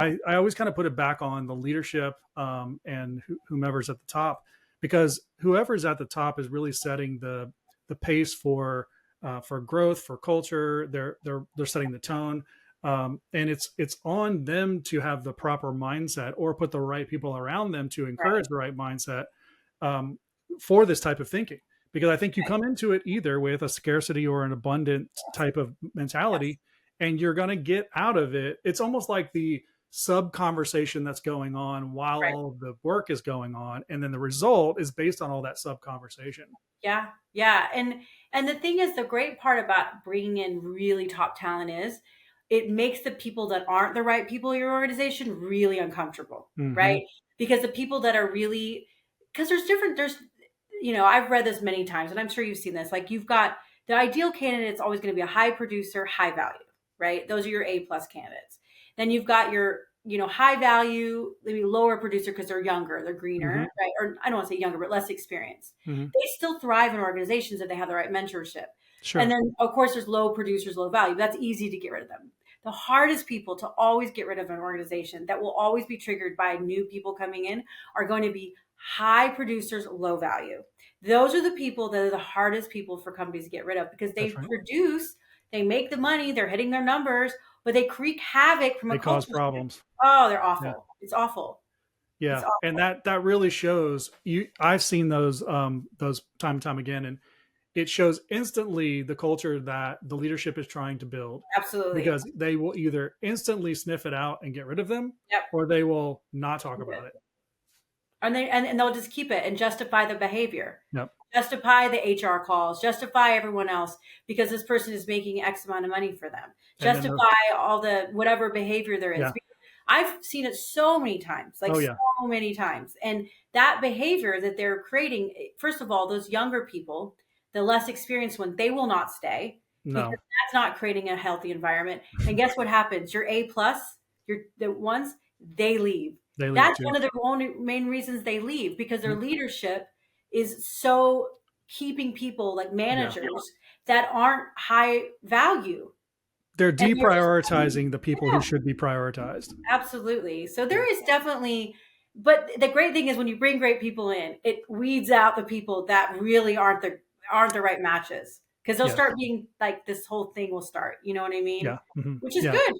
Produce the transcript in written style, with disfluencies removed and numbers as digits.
I always kind of put it back on the leadership and whomever's at the top, because whoever's at the top is really setting the pace for growth, for culture. They're setting the tone, and it's on them to have the proper mindset or put the right people around them to encourage the right mindset um, for this type of thinking. Because I think you come into it either with a scarcity or an abundant type of mentality, and you're going to get out of it. It's almost like the sub conversation that's going on while Right. all of the work is going on, and then the result is based on all that sub conversation. Yeah. Yeah. And the thing is, the great part about bringing in really top talent is it makes the people that aren't the right people in your organization really uncomfortable, Mm-hmm. right? Because the people that are really, because there's, I've read this many times and I'm sure you've seen this. Like you've got the ideal candidate is always going to be a high producer, high value, right? Those are your A plus candidates. Then you've got your, high value, maybe lower producer because they're younger, they're Mm-hmm. greener, right? Or I don't want to say younger, but less experienced. Mm-hmm. They still thrive in organizations if they have the right mentorship. And Sure. then, of course, there's low producers, low value. That's easy to get rid of them. The hardest people to always get rid of an organization that will always be triggered by new people coming in are going to be high producers, low value. Those are the people that are the hardest people for companies to get rid of because they That's right. produce, they make the money, they're hitting their numbers, but they create havoc from a They cause culture standpoint. problems. Oh, they're Yeah. awful. It's awful. It's Yeah. And awful. that really shows you. I've seen those time and time again, and it shows instantly the culture that the leadership is trying to build, Absolutely. because they will either instantly sniff it out and get rid of them, Yep. or they will not talk about it. And they'll just keep it and justify the behavior, Yep. justify the HR calls, justify everyone else because this person is making X amount of money for them, And then justify all the whatever behavior there is. yeah. I've seen it so many times, like Oh yeah. so many times. And that behavior that they're creating, first of all, those younger people, the less experienced ones, they will not stay because No. that's not creating a healthy environment. And guess what happens? Your A plus, your the ones, they leave. They leave That's too. one of the only main reasons they leave because their Mhm. leadership is so keeping people like Yeah. managers that aren't high value. They're And they're just deprioritizing the people who yeah, should be prioritized. absolutely. So Yeah. there is definitely, but the great thing is when you bring great people in, it weeds out the people that really aren't the right matches because they'll Yes. start being like this whole thing will start. You know what I mean? Yeah. Hmm. Which is Yeah. good.